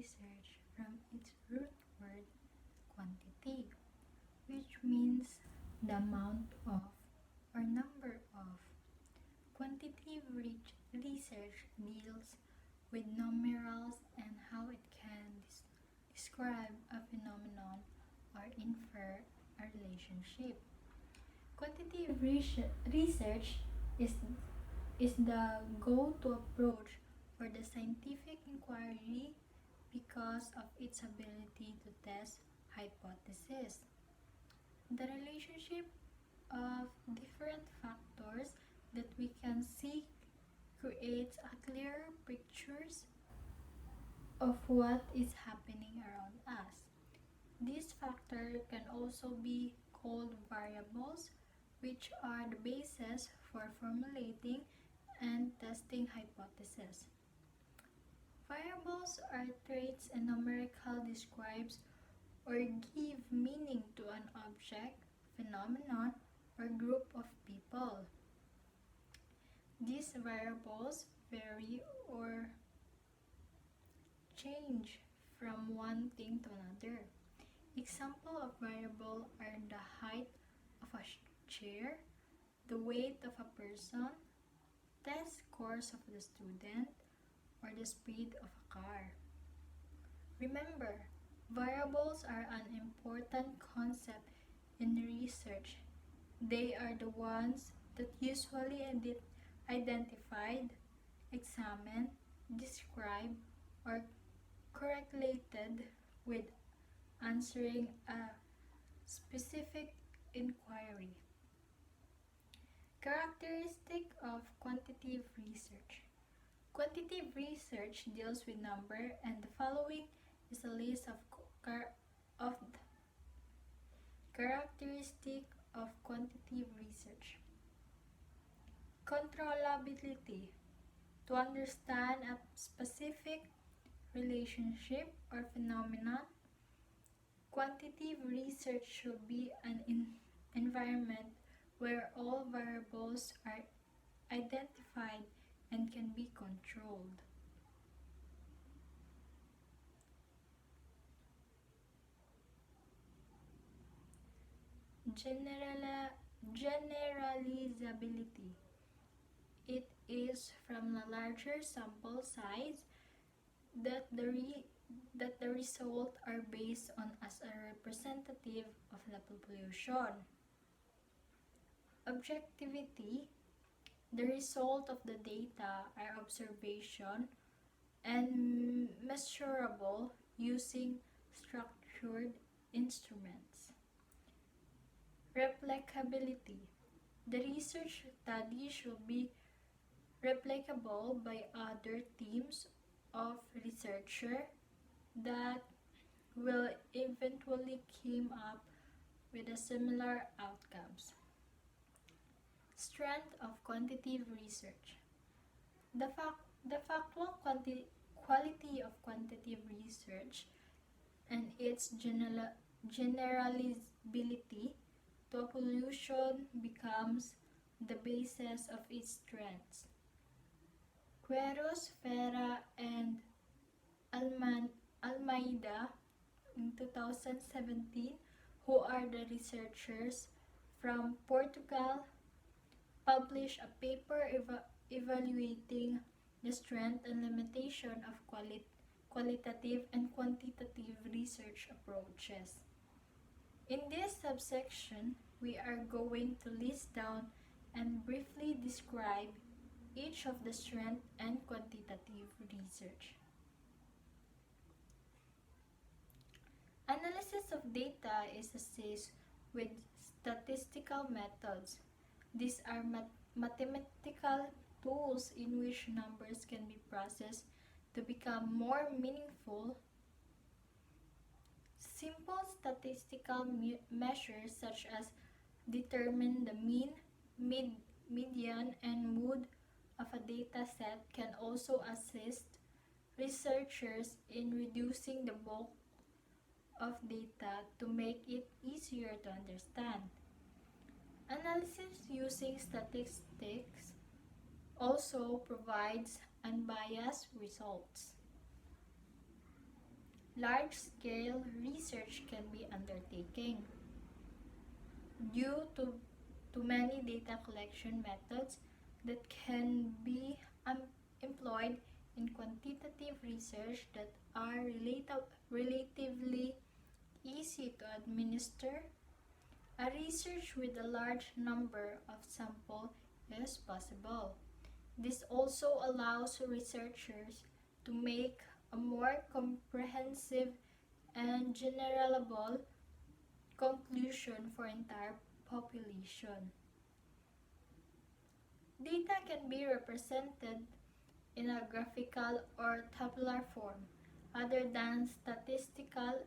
research from its root word quantity, which means the amount of or number of. Quantitative research deals with numerals and how it can describe a phenomenon or infer a relationship. Quantitative research is the go-to approach for the scientific inquiry because of its ability to test hypotheses. The relationship of different factors that we can see creates a clearer pictures of what is happening around us. These factors can also be called variables, which are the basis for formulating and testing hypotheses. Variables are traits a numerical describes or give meaning to an object, phenomenon, or group of people. These variables vary or change from one thing to another. Example of variable are the height of a chair, the weight of a person, test scores of the student, or the speed of a car. Remember, variables are an important concept in research. They are the ones that usually identified, examined, described, or correlated with answering a specific inquiry. Characteristic of quantitative research. Quantitative research deals with number, and the following is a list of the characteristic of quantitative research. Controllability. To understand a specific relationship or phenomenon, quantitative research should be an environment where all variables are identified and can be controlled. Generalizability. It is from a larger sample size that the results are based on as a representative of the population. Objectivity. The result of the data are observation and measurable using structured instruments. Replicability. The research study should be replicable by other teams of researchers that will eventually come up with a similar outcomes. Strength of quantitative research. The factual quality of quantitative research and its generalizability to a population becomes the basis of its strengths. Queiroz, Ferra, and Almeida in 2017, who are the researchers from Portugal, published a paper evaluating the strength and limitation of qualitative and quantitative research approaches. In this subsection, we are going to list down and briefly describe each of the strength and quantitative research. Analysis of data is assessed with statistical methods. These are mathematical tools in which numbers can be processed to become more meaningful. Simple statistical measures such as determine the mean, median, and mode of a data set can also assist researchers in reducing the bulk of data to make it easier to understand. Analysis using statistics also provides unbiased results. large-scale research can be undertaken. Due to many data collection methods that can be employed in quantitative research that are relatively easy to administer, a research with a large number of samples is possible. This also allows researchers to make a more comprehensive and generalizable conclusion for entire population. Data can be represented in a graphical or tabular form. Other than statistical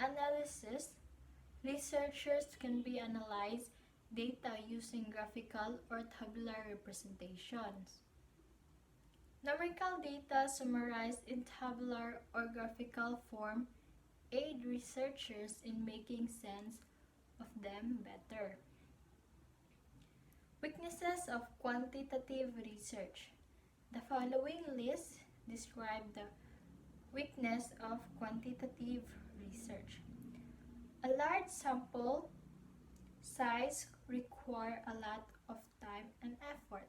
analysis, researchers can be analyze data using graphical or tabular representations. Numerical data summarized in tabular or graphical form aid researchers in making sense of them better. Weaknesses of quantitative research. The following list describe the weakness of quantitative research. A large sample size requires a lot of time and effort.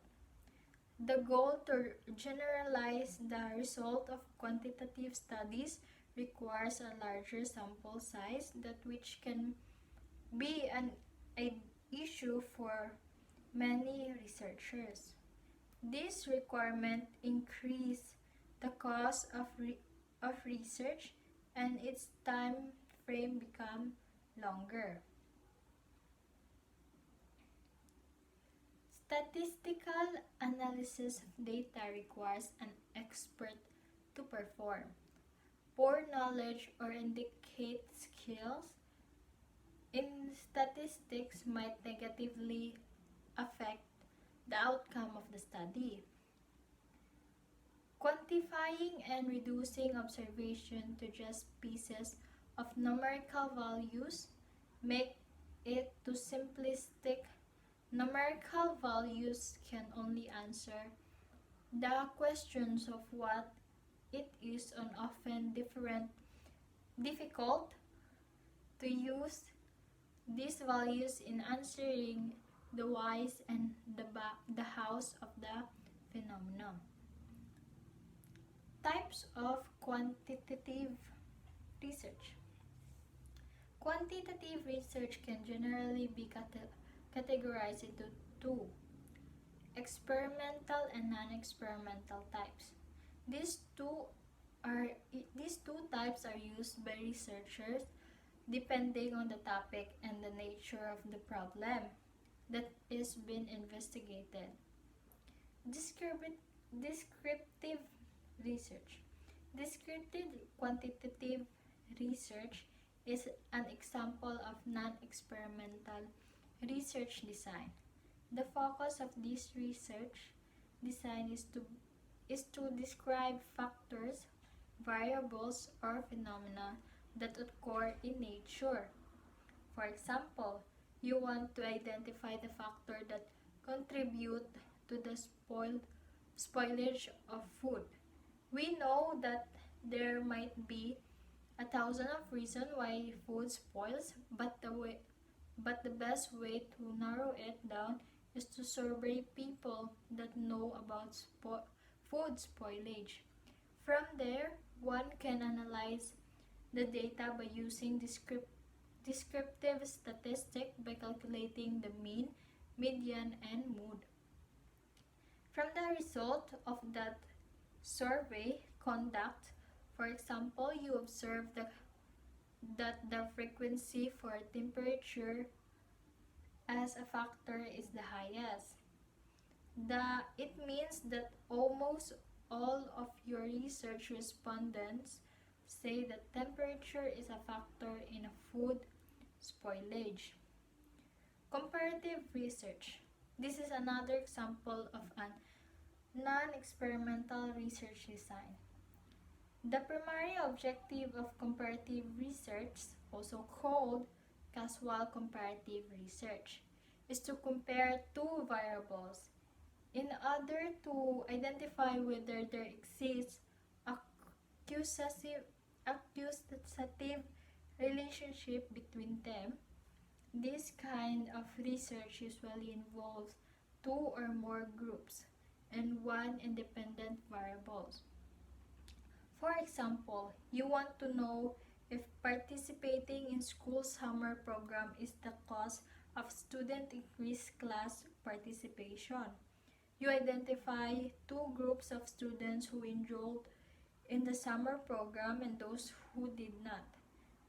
The goal to generalize the result of quantitative studies requires a larger sample size that which can be an issue for many researchers. This requirement increase the cost of research and its time frame become longer. Statistical analysis of data requires an expert to perform. Poor knowledge or indicate skills in statistics might negatively affect the outcome of the study. Quantifying and reducing observation to just pieces of numerical values make it too simplistic. Numerical values can only answer the questions of what it is and often difficult to use these values in answering the whys and the hows of the phenomenon. Types of quantitative research. Quantitative research can generally be categorized into two: experimental and non-experimental types. These two types are used by researchers depending on the topic and the nature of the problem that is being investigated. Descriptive research. Descriptive quantitative research is an example of non-experimental research design. The focus of this research design is to describe factors, variables, or phenomena that occur in nature. For example, you want to identify the factor that contribute to the spoilage of food. We know that there might be 1,000 of reasons why food spoils, but the best way to narrow it down is to survey people that know about food spoilage. From there, one can analyze the data by using descriptive statistics by calculating the mean, median, and mood. From the result of that survey conduct, for example, you observe that the frequency for temperature as a factor is the highest. It means that almost all of your research respondents say that temperature is a factor in a food spoilage. Comparative research. This is another example of an non-experimental research design. The primary objective of comparative research, also called casual comparative research, is to compare two variables in order to identify whether there exists accusative relationship between them. This kind of research usually involves two or more groups and one independent variable. For example, you want to know if participating in school summer program is the cause of student increased class participation. You identify two groups of students who enrolled in the summer program and those who did not.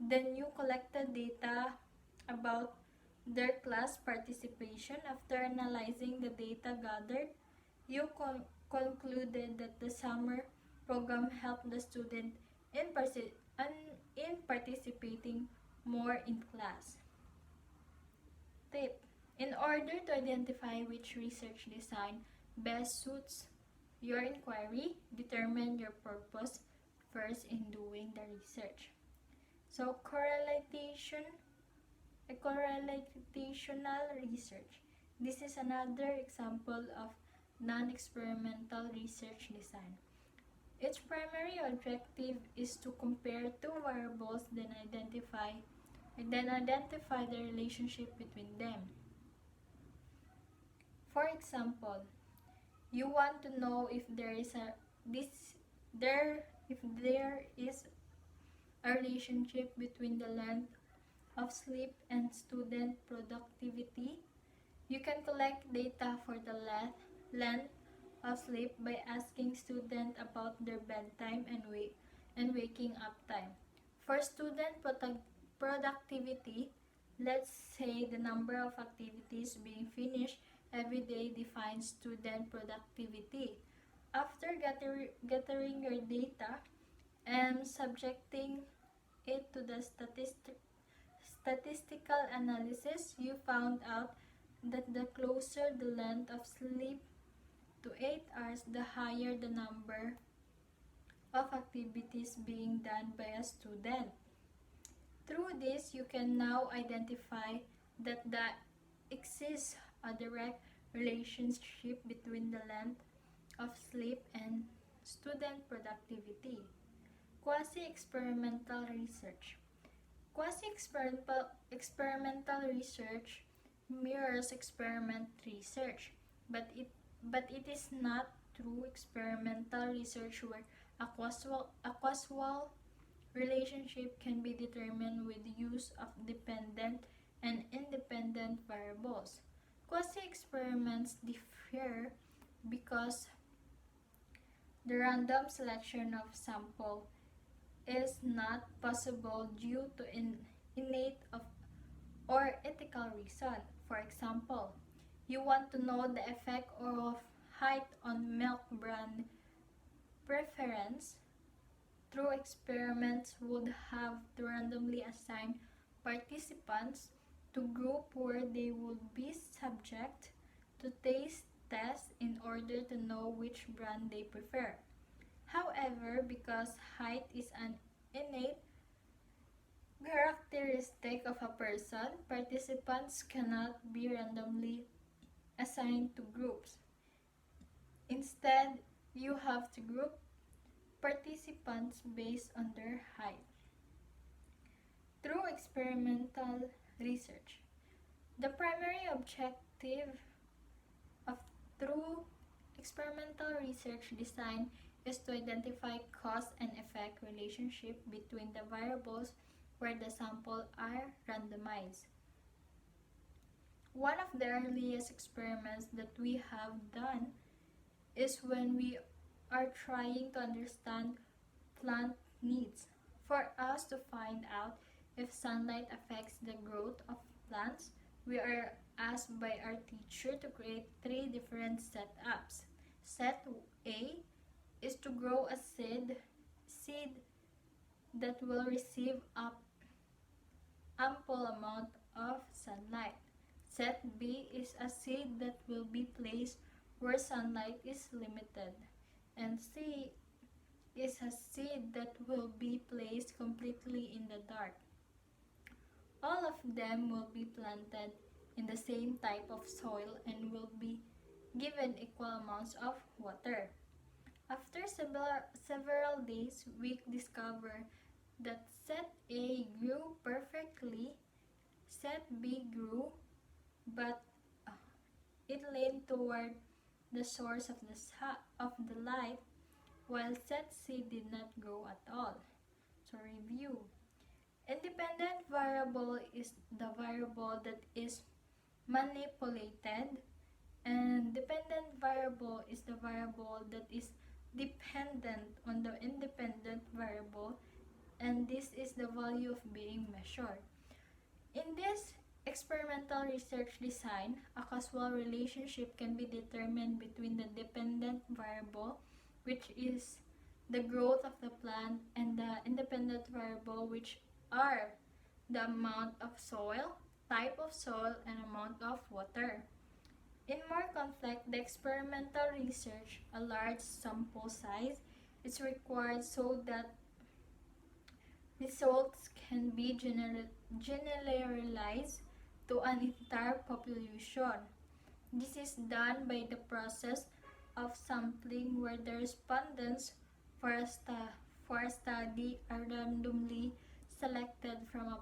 Then you collected data about their class participation. After analyzing the data gathered, you concluded that the summer program helped the student in participating more in class. Tip: in order to identify which research design best suits your inquiry, determine your purpose first in doing the research. So, correlational research. This is another example of non-experimental research design. Its primary objective is to compare two variables, then identify the relationship between them. For example, you want to know if there is a relationship between the length of sleep and student productivity. You can collect data for the length of sleep by asking students about their bedtime and waking up time. For student productivity, let's say the number of activities being finished every day defines student productivity. After gathering your data and subjecting it to the statistical analysis, you found out that the closer the length of sleep to 8 hours, the higher the number of activities being done by a student. Through this, you can now identify that there exists a direct relationship between the length of sleep and student productivity. Quasi-experimental research. Quasi-experimental research mirrors experiment research, but it is not true experimental research where a causal relationship can be determined with the use of dependent and independent variables. Quasi-experiments differ because the random selection of sample is not possible due to innate or ethical reason. For example, you want to know the effect of height on milk brand preference. Through experiments would have to randomly assign participants to group where they would be subject to taste tests in order to know which brand they prefer. However, because height is an innate characteristic of a person, participants cannot be randomly assigned to groups. Instead, you have to group participants based on their height. Through experimental research, the primary objective of through experimental research design is to identify cause and effect relationship between the variables where the sample are randomized. One of the earliest experiments that we have done is when we are trying to understand plant needs. For us to find out if sunlight affects the growth of plants, we are asked by our teacher to create 3 different setups. Set A is to grow a seed that will receive ample amount of sunlight. Set B is a seed that will be placed where sunlight is limited. And C is a seed that will be placed completely in the dark. All of them will be planted in the same type of soil and will be given equal amounts of water. After several days, we discover that set A grew perfectly, set B grew, but it leaned toward the source of the light, while set C did not grow at all. So review. Independent variable is the variable that is manipulated, and dependent variable is the variable that is dependent on the independent variable, and this is the value of being measured. In this experimental research design, a causal relationship can be determined between the dependent variable, which is the growth of the plant, and the independent variable, which are the amount of soil, type of soil, and amount of water. In more conflict, the experimental research, a large sample size, is required so that results can be generalized to an entire population. This is done by the process of sampling, where the respondents for a study are randomly selected from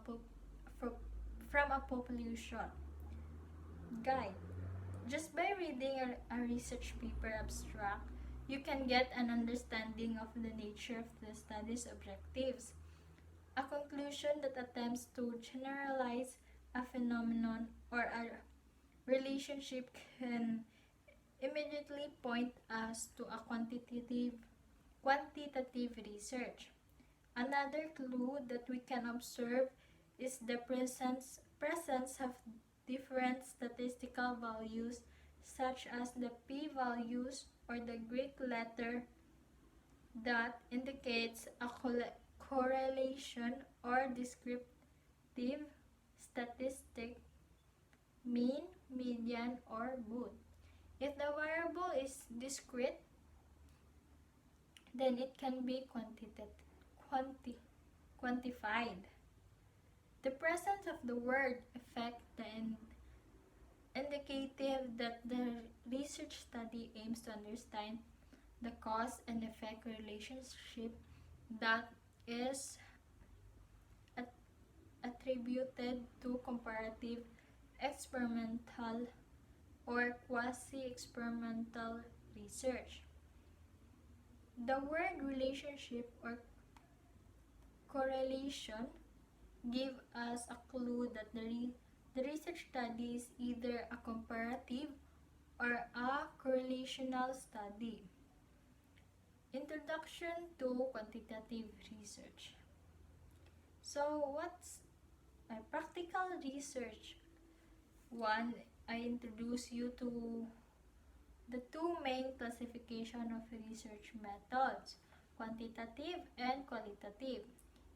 a population. Guide. Just by reading a research paper abstract, you can get an understanding of the nature of the study's objectives. A conclusion that attempts to generalize a phenomenon or a relationship can immediately point us to a quantitative research. Another clue that we can observe is the presence of different statistical values, such as the p-values or the Greek letter that indicates a correlation or descriptive statistic, mean, median, or mood. If the variable is discrete, then it can be quantified. The presence of the word effect then indicative that the research study aims to understand the cause and effect relationship that is attributed to comparative, experimental, or quasi-experimental research. The word relationship or correlation give us a clue that the research study is either a comparative or a correlational study. Introduction to quantitative research. So what's a practical research? One, I introduce you to the two main classification of research methods, quantitative and qualitative.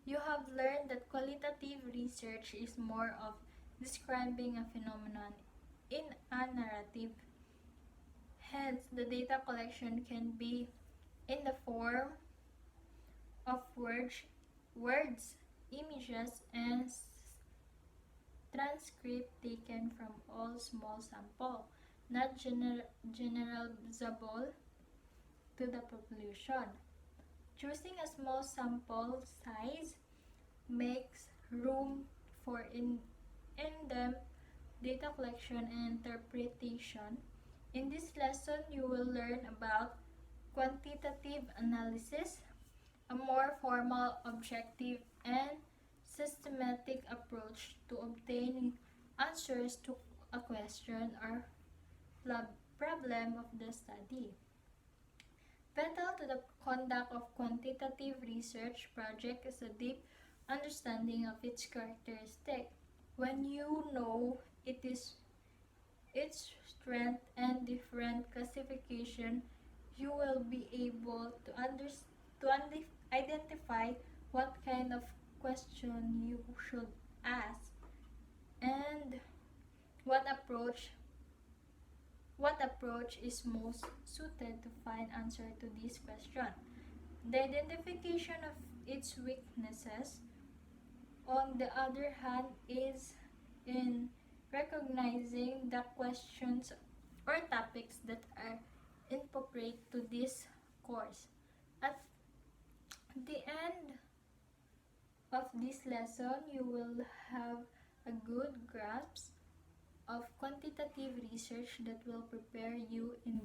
You have learned that qualitative research is more of describing a phenomenon in a narrative. Hence, the data collection can be in the form of words, images, and transcript taken from all small sample, not generalizable to the population. Choosing a small sample size makes room for in-depth data collection and interpretation. In this lesson, you will learn about quantitative analysis, a more formal, objective, and systematic approach to obtaining answers to a question or problem of the study. Vital to the conduct of quantitative research project is a deep understanding of its characteristic. When you know its strength and different classification, you will be able to identify what kind of question you should ask and what approach is most suited to find answer to this question. The identification of its weaknesses, on the other hand, is in recognizing the questions or topics that are inappropriate to this course. At the end of this lesson, you will have a good grasp of quantitative research that will prepare you in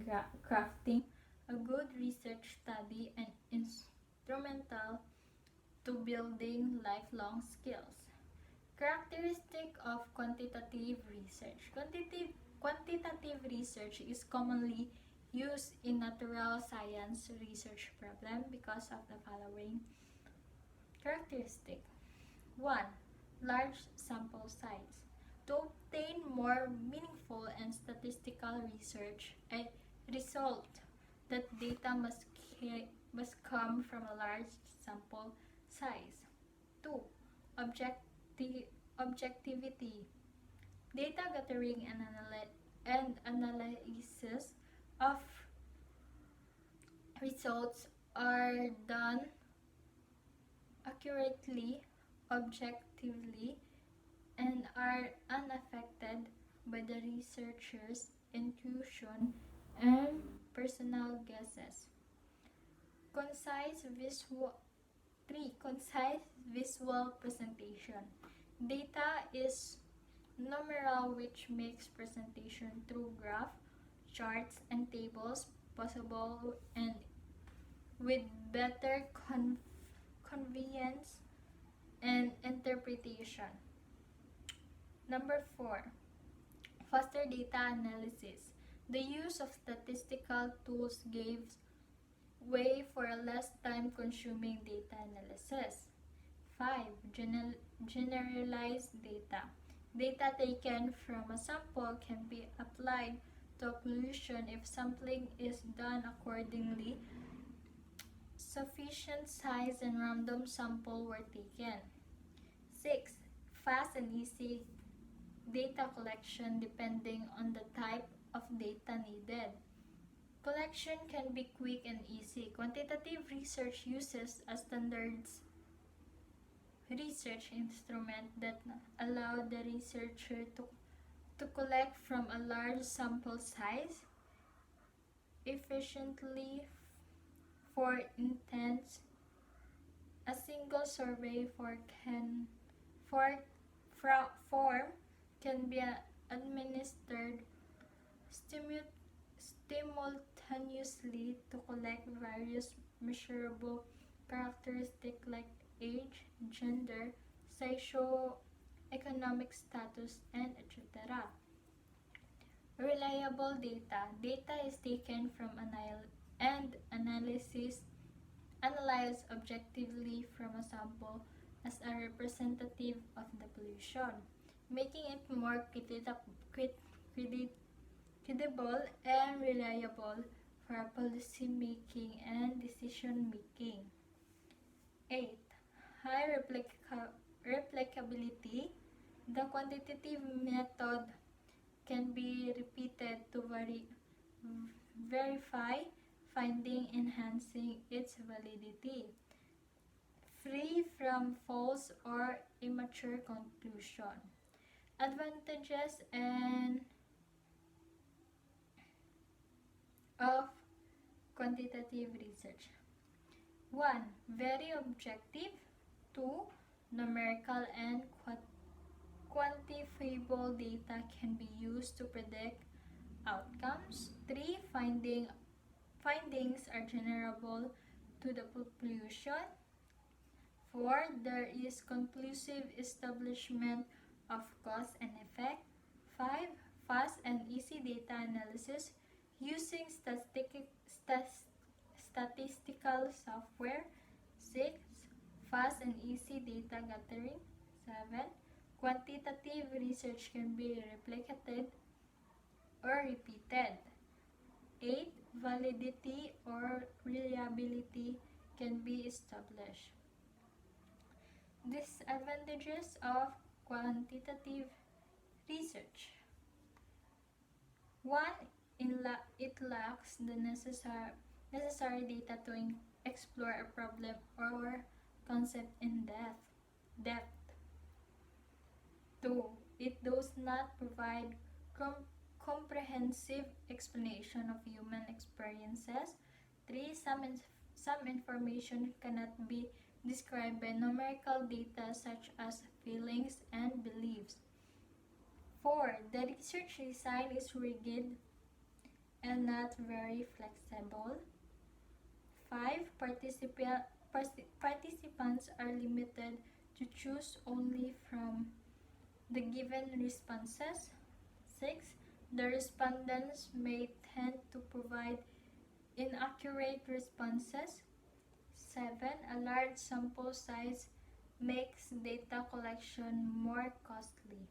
crafting a good research study and instrumental to building lifelong skills. Characteristic of quantitative research. Quantitative research is commonly used in natural science research problem because of the following characteristic. 1. Large sample size. To obtain more meaningful and statistical research, a result that data must come from a large sample size. 2. Objectivity. Data gathering and analysis of results are done accurately, objectively, and are unaffected by the researcher's intuition and personal guesses. 3. Concise visual presentation. Data is numeral, which makes presentation through graph, charts, and tables possible and with better convenience and interpretation. Number 4. Faster data analysis. The use of statistical tools gives way for a less time-consuming data analysis. 5. Generalized data. Data taken from a sample can be applied to a conclusion if sampling is done accordingly. Sufficient size and random sample were taken. 6. Fast and easy data collection depending on the type of data needed. Collection can be quick and easy. Quantitative research uses a standards research instrument that allow the researcher to collect from a large sample size efficiently. For instance, a single survey form can be administered simultaneously to collect various measurable characteristics like age, gender, socio-economic status, and etc. Reliable data. Data is taken from analyzed objectively from a sample as a representative of the pollution, making it more credible and reliable for policy making and decision making. 8. High replicability. The quantitative method can be repeated to verify finding, enhancing its validity. Free from false or immature conclusion. Advantages of quantitative research. 1. Very objective. 2. Numerical and quantifiable data can be used to predict outcomes. 3. Findings are generable to the population. 4. There is conclusive establishment of cause and effect. 5. Fast and easy data analysis using statistical software. 6. Fast and easy data gathering. 7. Quantitative research can be replicated or repeated. 8. Validity or reliability can be established. Disadvantages of quantitative research. 1. It lacks the necessary data to explore a problem or concept in depth. 2. It does not provide comprehensive explanation of human experiences. 3. Some information cannot be described by numerical data such as feelings and beliefs. 4. The research design is rigid and not very flexible. 5. Participants are limited to choose only from the given responses. 6. The respondents may tend to provide inaccurate responses. 7. A large sample size makes data collection more costly.